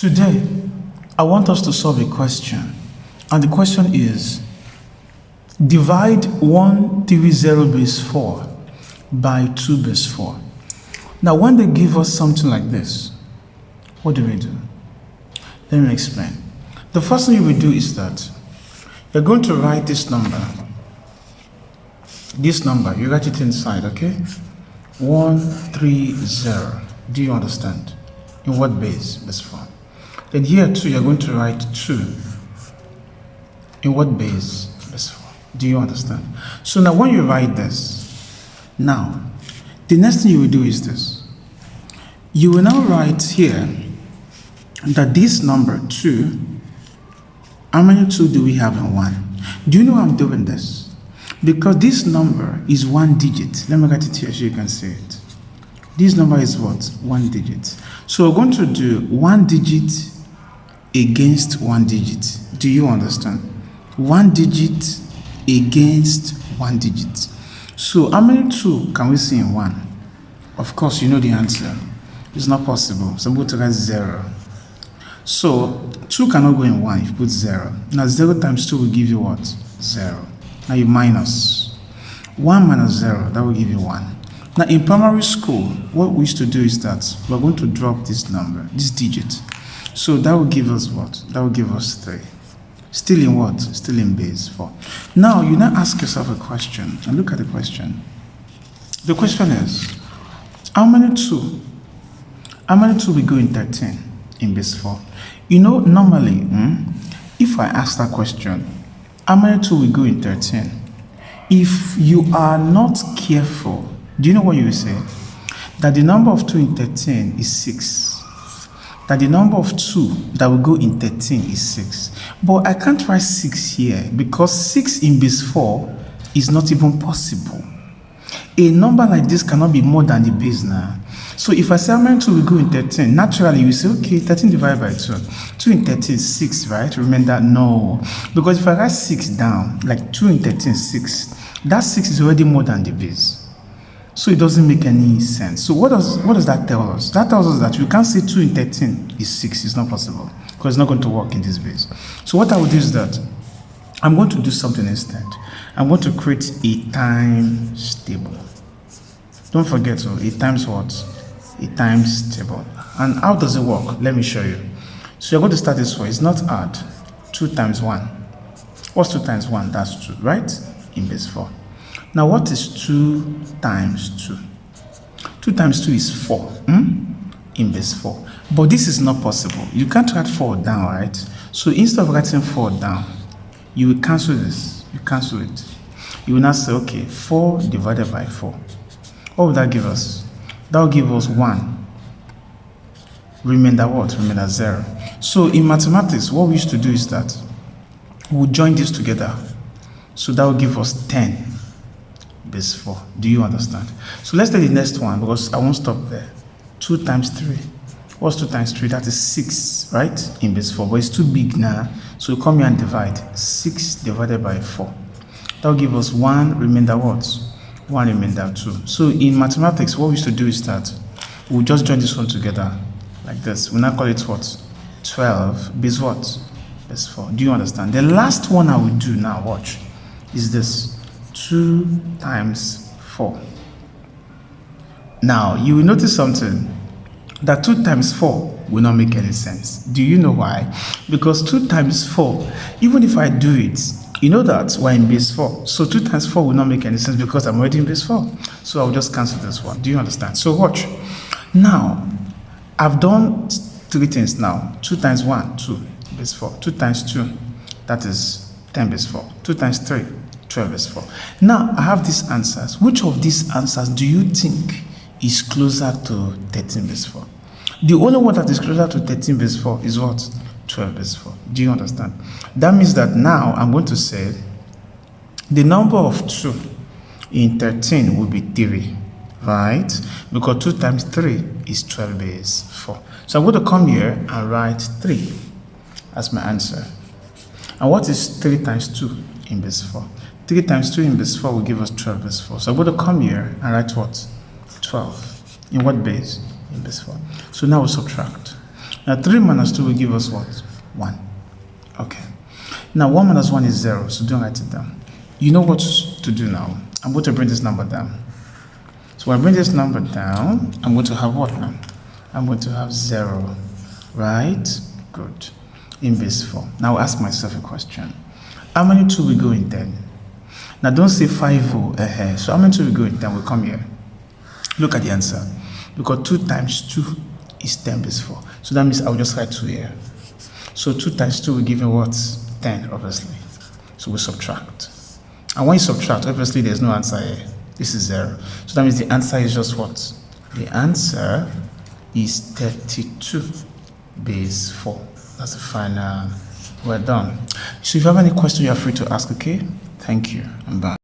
Today, I want us to solve a question, and the question is, divide 130 base 4 by 2 base 4. Now, when they give us something like this, what do we do? Let me explain. The first thing you will do is that you're going to write this number. You write it inside, okay? 130. Do you understand? In what base? Base 4. Then here too, you're going to write 2. In what base? Base 4. Do you understand? So now when you write this, now, the next thing you will do is this. You will now write here that this number 2, how many 2 do we have in 1? Do you know why I'm doing this? Because this number is 1 digit. Let me write it here so you can see it. This number is what? 1 digit. So we're going to do 1 digit against 1 digit. Do you understand? 1 digit against 1 digit. So how many 2 can we see in 1? Of course, you know the answer. It's not possible. So I'm going to write 0. So 2 cannot go in 1 if you put 0. Now 0 times 2 will give you what? 0. Now you minus. 1 minus 0, that will give you 1. Now in primary school, what we used to do is that we're going to drop this number, this digit. So that will give us what? That will give us 3. Still in what? Still in base 4. Now you now ask yourself a question, and look at the question. The question is, how many 2? How many 2 will go in 13 in base 4? You know, normally, if I ask that question, how many 2 will go in 13? If you are not careful, do you know what you will say? That the number of 2 in 13 is 6. That the number of 2 that will go in 13 is 6. But I can't write 6 here because 6 in base 4 is not even possible. A number like this cannot be more than the base now. So if I say how many 2 will go in 13, naturally you say, okay, 13 divided by 2. 2 in 13 is 6, right? Remember, no. Because if I write 6 down, like 2 in 13 is 6, that 6 is already more than the base. So it doesn't make any sense. So what does that tell us? That tells us that you can't say 2 in 13 is 6. It's not possible because it's not going to work in this base. So what I will do is that I'm going to do something instead. I'm going to create a times table. Don't forget, a times what? A times table. And how does it work? Let me show you. So you're going to start this way. It's not add. 2 times 1. What's 2 times 1? That's 2, right? In base 4. Now what is 2 times 2? 2 times 2 is 4 in base 4. But this is not possible. You can't write 4 down, right? So instead of writing 4 down, you will cancel this. You cancel it. You will now say, okay, 4 divided by 4. What will that give us? That will give us 1. Remainder what? Remainder 0. So in mathematics, what we used to do is that we'll join this together. So that will give us 10 base 4. Do you understand? So let's take the next one because I won't stop there. 2 times 3. What's 2 times 3? That is 6, right? In base 4. But it's too big now. So we come here and divide. 6 divided by 4. That will give us 1 remainder what? 1 remainder 2. So in mathematics, what we used to do is that we'll just join this one together like this. We'll now call it what? 12 base what? Base 4. Do you understand? The last one I will do now, watch, is this. 2 times 4. Now, you will notice something. That 2 times 4 will not make any sense. Do you know why? Because 2 times 4, even if I do it, you know that we're in base 4. So 2 times 4 will not make any sense because I'm already in base 4. So I'll just cancel this one. Do you understand? So watch. Now, I've done 3 things now. 2 times 1, 2 base 4. 2 times 2, that is 10 base 4. 2 times 3, 12 base 4. Now, I have these answers. Which of these answers do you think is closer to 13 base 4? The only one that is closer to 13 base 4 is what? 12 base 4. Do you understand? That means that now I'm going to say the number of 2 in 13 will be 3, right? Because 2 times 3 is 12 base 4. So I'm going to come here and write 3 as my answer. And what is 3 times 2 in base 4? 3 times 2 in base 4 will give us 12 base 4. So I'm going to come here and write what? 12. In what base? In base 4. So now we subtract. Now 3 minus 2 will give us what? 1. Okay. Now 1 minus 1 is 0, so don't write it down. You know what to do now. I'm going to bring this number down. So when I bring this number down, I'm going to have what now? I'm going to have 0, right? Good. In base 4. Now I'll ask myself a question. How many 2 will go in 10? Now don't say 5 ahead. So how many 2 will go in 10 will come here? Look at the answer. Because 2 times 2 is 10 base 4. So that means I'll just write 2 here. So 2 times 2 will give me what? 10, obviously. So we subtract. And when you subtract, obviously there's no answer here. This is 0. So that means the answer is just what? The answer is 32 base 4. That's the final. We're done. So if you have any question, you're free to ask, okay? Thank you. I'm back.